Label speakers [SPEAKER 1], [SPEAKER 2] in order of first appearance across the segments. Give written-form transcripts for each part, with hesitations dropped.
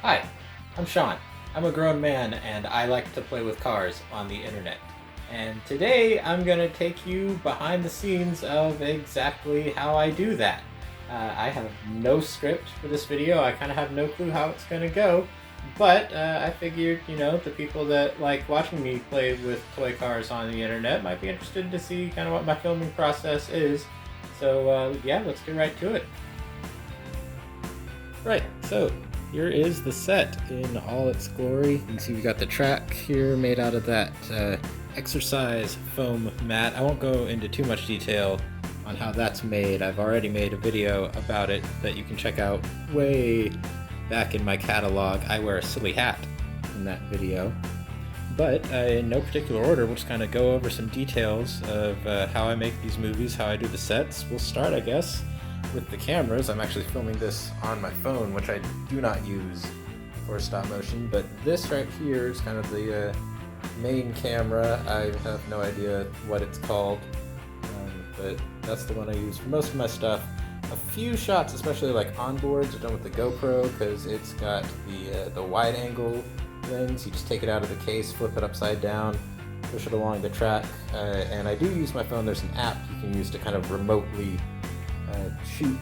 [SPEAKER 1] Hi, I'm Sean. I'm a grown man and I like to play with cars on the internet. And today I'm going to take you behind the scenes of exactly how I do that. I have no script for this video, I kind of have no clue how it's going to go, but I figured, the people that like watching me play with toy cars on the internet might be interested to see kind of what my filming process is. So yeah, let's get right to it. Right, so here is the set in all its glory. You can see we got the track here made out of that exercise foam mat. I won't go into too much detail on how that's made. I've already made a video about it that you can check out way back in my catalog. I wear a silly hat in that video. But in no particular order, we'll just kind of go over some details of how I make these movies, how I do the sets. We'll start, I guess, with the cameras. I'm actually filming this on my phone, which I do not use for stop motion, but this right here is kind of the main camera. I have no idea what it's called, but that's the one I use for most of my stuff. A few shots, especially like onboards, are done with the GoPro because it's got the wide angle lens. You just take it out of the case, flip it upside down, push it along the track, and I do use my phone. There's an app you can use to kind of remotely shoot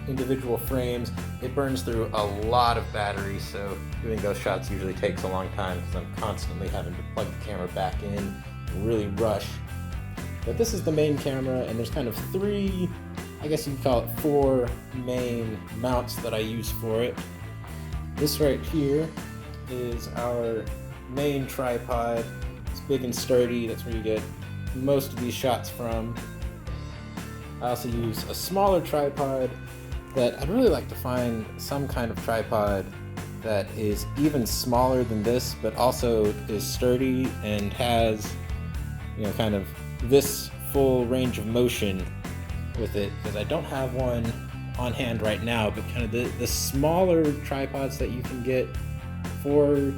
[SPEAKER 1] individual frames. It burns through a lot of battery, so doing those shots usually takes a long time because I'm constantly having to plug the camera back in and really rush. But this is the main camera, and there's kind of three, I guess you could call it four main mounts that I use for it. This right here is our main tripod. It's big and sturdy. That's where you get most of these shots from. I also use a smaller tripod that I'd really like to find some kind of tripod that is even smaller than this, but also is sturdy and has, kind of this full range of motion with it, because I don't have one on hand right now, but kind of the smaller tripods that you can get for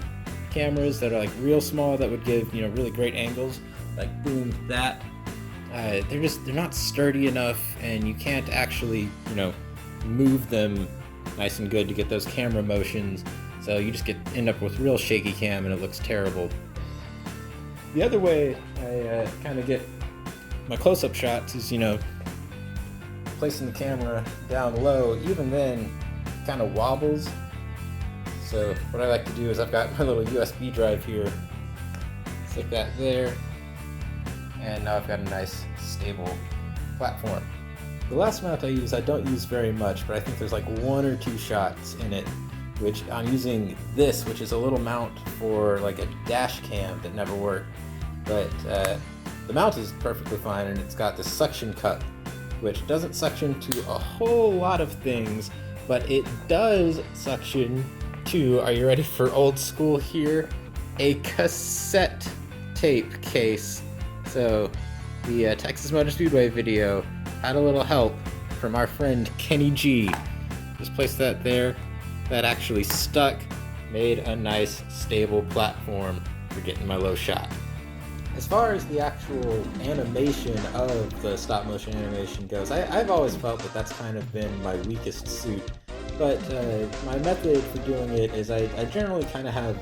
[SPEAKER 1] cameras that are like real small that would give, really great angles, like boom, that. They're not sturdy enough, and you can't actually, move them nice and good to get those camera motions. So you just end up with real shaky cam, and it looks terrible. The other way I kind of get my close-up shots is, placing the camera down low. Even then, it kind of wobbles. So what I like to do is I've got my little USB drive here. Stick that there. And now I've got a nice stable platform. The last mount I use, I don't use very much, but I think there's like one or two shots in it, which I'm using this, which is a little mount for like a dash cam that never worked. But the mount is perfectly fine, and it's got this suction cup, which doesn't suction to a whole lot of things, but it does suction to, are you ready for old school here? A cassette tape case. So the Texas Motor Speedway video had a little help from our friend Kenny G. Just placed that there. That actually stuck, made a nice stable platform for getting my low shot. As far as the actual animation of the stop motion animation goes, I've always felt that that's kind of been my weakest suit. But my method for doing it is I generally kind of have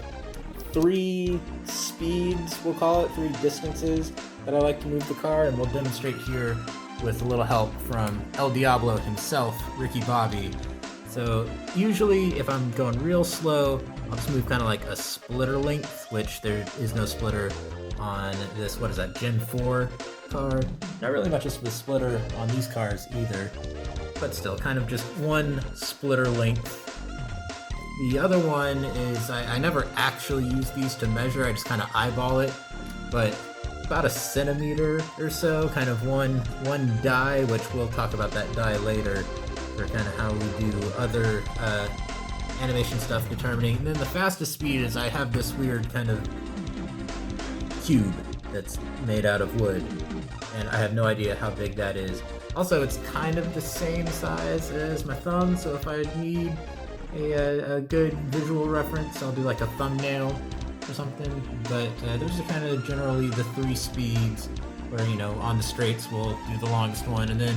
[SPEAKER 1] three speeds, we'll call it, three distances that I like to move the car, and we'll demonstrate here with a little help from El Diablo himself, Ricky Bobby. So usually if I'm going real slow, I'll just move kind of like a splitter length, which there is no splitter on this, what is that, Gen 4 car? Not really much of a splitter on these cars either, but still kind of just one splitter length. The other one is, I never actually use these to measure, I just kind of eyeball it, but about a centimeter or so, kind of one die, which we'll talk about that die later, for kind of how we do other animation stuff determining. And then the fastest speed is I have this weird kind of cube that's made out of wood, and I have no idea how big that is. Also, it's kind of the same size as my thumb, so if I need a good visual reference, I'll do like a thumbnail or something. But those are kind of generally the three speeds where, on the straights we'll do the longest one, and then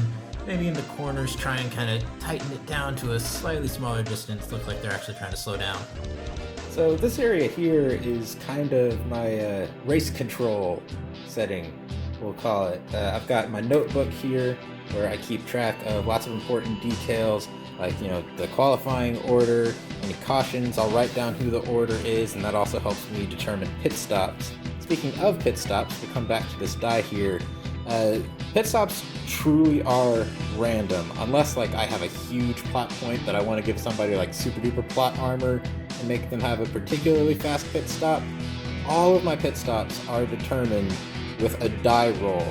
[SPEAKER 1] maybe in the corners try and kind of tighten it down to a slightly smaller distance. Look like they're actually trying to slow down. So this area here is kind of my race control setting, we'll call it. I've got my notebook here where I keep track of lots of important details, like, you know, the qualifying order, any cautions. I'll write down who the order is, and that also helps me determine pit stops. Speaking of pit stops, we come back to this die here. Pit stops truly are random, unless like I have a huge plot point that I want to give somebody like super duper plot armor and make them have a particularly fast pit stop. All of my pit stops are determined with a die roll,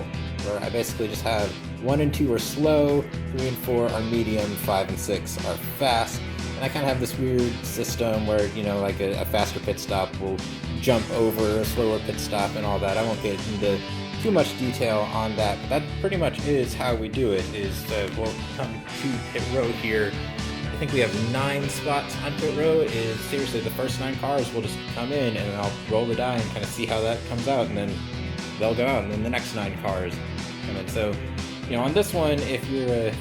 [SPEAKER 1] where I basically just have 1 and 2 are slow, 3 and 4 are medium, 5 and 6 are fast. And I kind of have this weird system where, you know, like a faster pit stop will jump over a slower pit stop and all that. I won't get into too much detail on that, but that pretty much is how we do it. We'll come to pit row here. I think we have 9 spots on pit row. Is seriously the first 9 cars will just come in, and then I'll roll the die and kind of see how that comes out, and then they'll go out, and then the next 9 cars come in. So, you know, on this one, if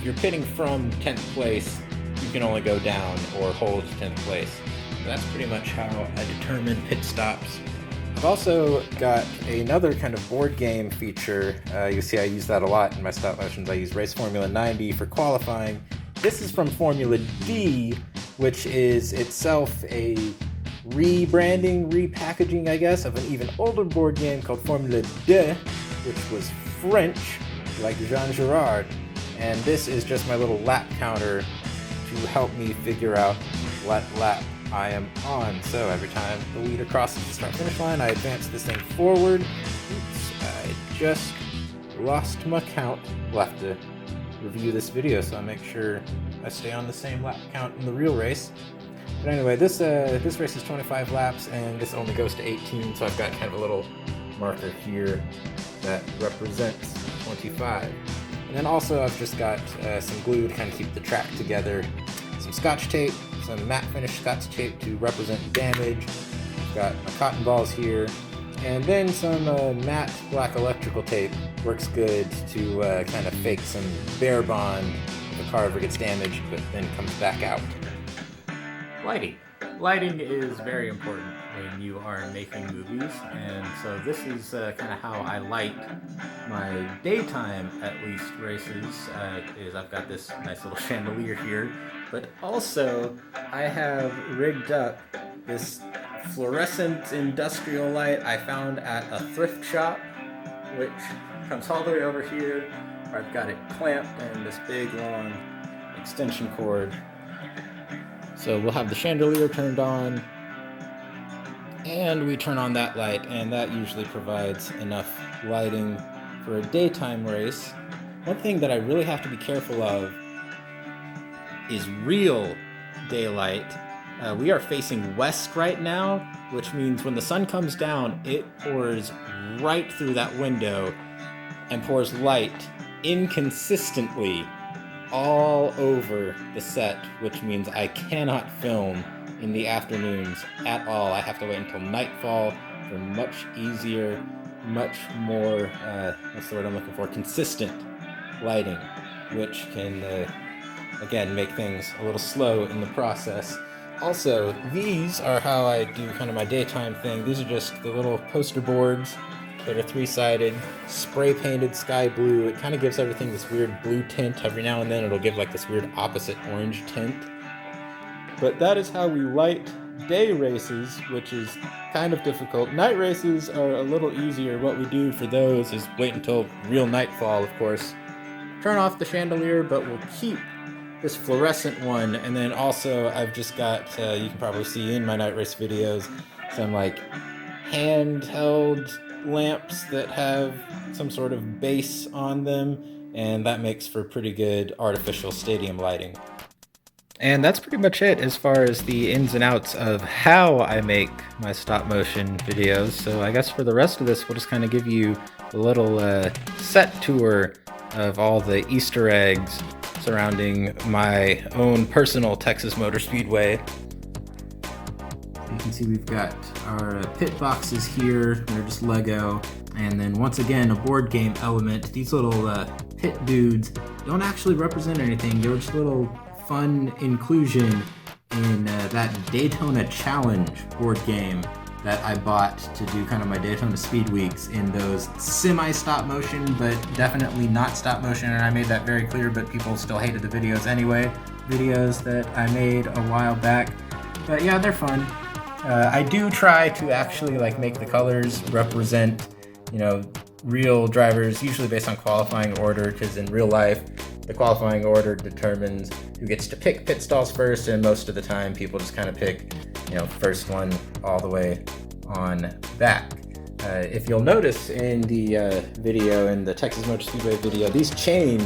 [SPEAKER 1] you're pitting from 10th place, you can only go down or hold 10th place. So that's pretty much how I determine pit stops. I've also got another kind of board game feature. You see I use that a lot in my stop motions. I use Race Formula 90 for qualifying. This is from Formula D, which is itself a rebranding, repackaging, I guess, of an even older board game called Formula D, which was French, like Jean Girard. And this is just my little lap counter to help me figure out what lap I am on. So every time the leader crosses the start-finish line, I advance this thing forward. Oops, I just lost my count. We'll have to review this video so I make sure I stay on the same lap count in the real race. But anyway, this race is 25 laps, and this only goes to 18, so I've got kind of a little marker here that represents 25. And then also I've just got some glue to kind of keep the track together, some scotch tape, some matte finish scotch tape to represent damage. I've got my cotton balls here, and then some matte black electrical tape works good to kind of fake some bare bond if the car ever gets damaged but then comes back out. Lighting. Lighting is very important when you are making movies, and so this is kind of how I light my daytime, at least, races. Is I've got this nice little chandelier here, but also I have rigged up this fluorescent industrial light I found at a thrift shop, which comes all the way over here, where I've got it clamped and this big long extension cord. So we'll have the chandelier turned on, and we turn on that light, and that usually provides enough lighting for a daytime race. One thing that I really have to be careful of is real daylight. We are facing west right now, which means when the sun comes down, it pours right through that window and pours light inconsistently all over the set, which means I cannot film in the afternoons at all. I have to wait until nightfall for much easier, much more, what's the word I'm looking for, consistent lighting, which can, again, make things a little slow in the process. Also, these are how I do kind of my daytime thing. These are just the little poster boards that are 3-sided, spray painted sky blue. It kind of gives everything this weird blue tint. Every now and then it'll give like this weird opposite orange tint. But that is how we light day races, which is kind of difficult. Night races are a little easier. What we do for those is wait until real nightfall, of course. Turn off the chandelier, but we'll keep this fluorescent one. And then also I've just got, you can probably see in my night race videos, some like handheld lamps that have some sort of base on them, and that makes for pretty good artificial stadium lighting. And that's pretty much it as far as the ins and outs of how I make my stop motion videos. So I guess for the rest of this, we'll just kind of give you a little set tour of all the Easter eggs surrounding my own personal Texas Motor Speedway. You can see we've got our pit boxes here. They're just Lego. And then once again, a board game element. These little pit dudes don't actually represent anything. They were just a little fun inclusion in that Daytona Challenge board game that I bought to do kind of my Daytona Speed Weeks in those semi-stop motion, but definitely not stop motion, and I made that very clear, but people still hated the videos anyway. Videos that I made a while back. But yeah, they're fun. I do try to actually like make the colors represent, you know, real drivers, usually based on qualifying order, because in real life, the qualifying order determines who gets to pick pit stalls first, and most of the time people just kind of pick, you know, first one all the way on back. If you'll notice in the video, in the Texas Motor Speedway video, these change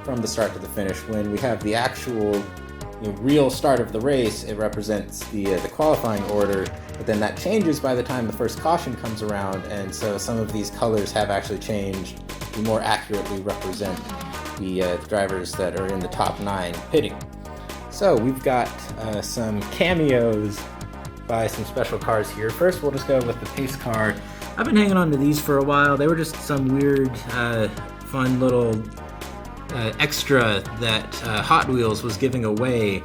[SPEAKER 1] from the start to the finish. When we have the actual, you know, real start of the race, it represents the qualifying order, but then that changes by the time the first caution comes around, and so some of these colors have actually changed to more accurately represent the drivers that are in the top 9 pitting. So we've got some cameos by some special cars here. First, we'll just go with the pace car. I've been hanging on to these for a while. They were just some weird, fun little extra that Hot Wheels was giving away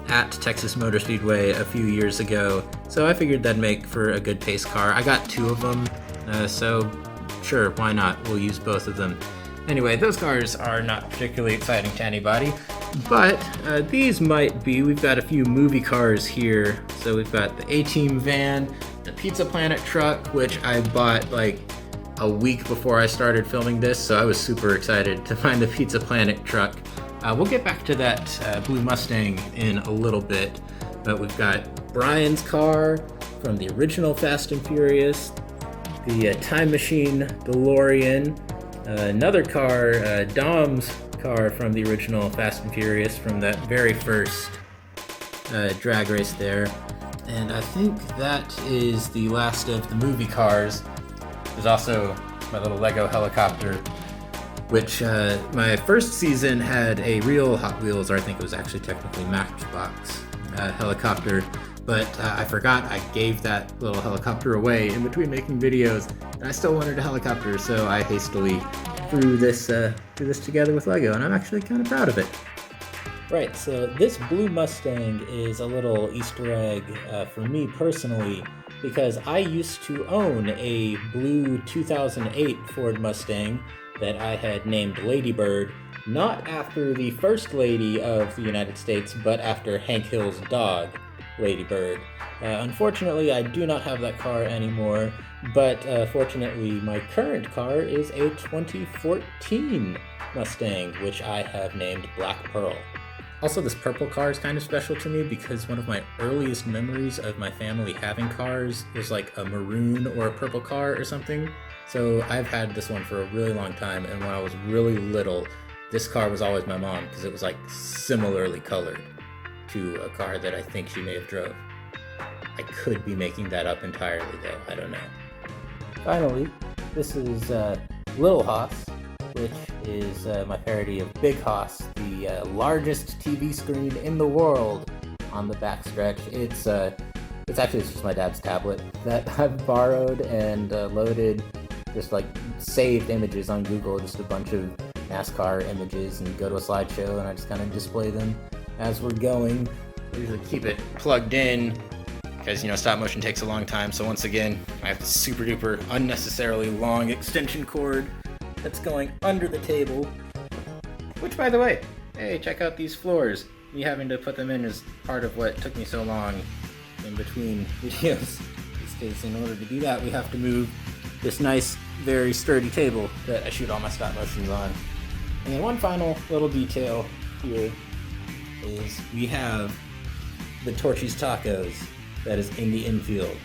[SPEAKER 1] at Texas Motor Speedway a few years ago. So I figured that'd make for a good pace car. I got 2 of them, so sure, why not? We'll use both of them. Anyway, those cars are not particularly exciting to anybody, but these might be. We've got a few movie cars here. So we've got the A-Team van, the Pizza Planet truck, which I bought like a week before I started filming this, so I was super excited to find the Pizza Planet truck. We'll get back to that blue Mustang in a little bit, but we've got Brian's car from the original Fast and Furious, the Time Machine DeLorean, another car, Dom's car from the original Fast and Furious from that very first drag race there. And I think that is the last of the movie cars. There's also my little Lego helicopter, which my first season had a real Hot Wheels, or I think it was actually technically Matchbox helicopter, but I forgot I gave that little helicopter away in between making videos, and I still wanted a helicopter, so I hastily threw this together with Lego, and I'm actually kind of proud of it. Right, so this blue Mustang is a little Easter egg for me personally, because I used to own a blue 2008 Ford Mustang that I had named Lady Bird, not after the First Lady of the United States, but after Hank Hill's dog, Lady Bird. Unfortunately, I do not have that car anymore, but fortunately, my current car is a 2014 Mustang, which I have named Black Pearl. Also, this purple car is kind of special to me because one of my earliest memories of my family having cars was like a maroon or a purple car or something. So I've had this one for a really long time, and when I was really little, this car was always my mom because it was like similarly colored to a car that I think she may have drove. I could be making that up entirely though, I don't know. Finally, this is Little Hoss, which is my parody of Big Hoss, the largest TV screen in the world on the backstretch. It's actually just my dad's tablet that I've borrowed and loaded, just like saved images on Google, just a bunch of NASCAR images, and go to a slideshow and I just kind of display them as we're going. I usually keep it plugged in because, you know, stop motion takes a long time. So once again, I have the super duper unnecessarily long extension cord that's going under the table, which, by the way, hey, check out these floors. Me having to put them in is part of what took me so long in between videos. Because in order to do that, we have to move this nice, very sturdy table that I shoot all my stop motions on. And then one final little detail here is we have the Torchy's Tacos that is in the infield,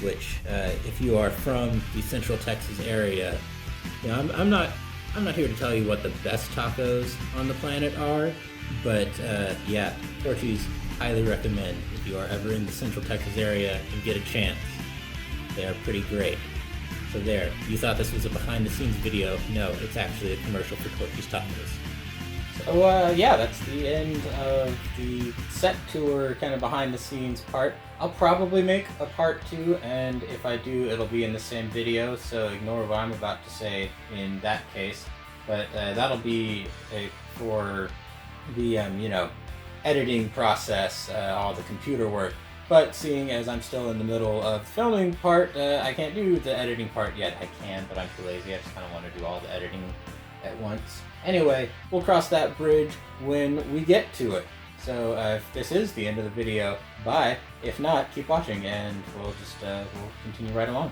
[SPEAKER 1] which if you are from the Central Texas area, you know, I'm not here to tell you what the best tacos on the planet are, but yeah, Torchy's highly recommend if you are ever in the Central Texas area and get a chance. They are pretty great. So there, you thought this was a behind the scenes video. No, it's actually a commercial for Torchy's Tacos. So yeah, that's the end of the set tour, kind of behind the scenes part. I'll probably make a part 2, and if I do, it'll be in the same video, so ignore what I'm about to say in that case. But that'll be for the, editing process, all the computer work. But seeing as I'm still in the middle of filming part, I can't do the editing part yet. I can, but I'm too lazy. I just kind of want to do all the editing at once. Anyway, we'll cross that bridge when we get to it. So if this is the end of the video, bye. If not, keep watching and we'll continue right along.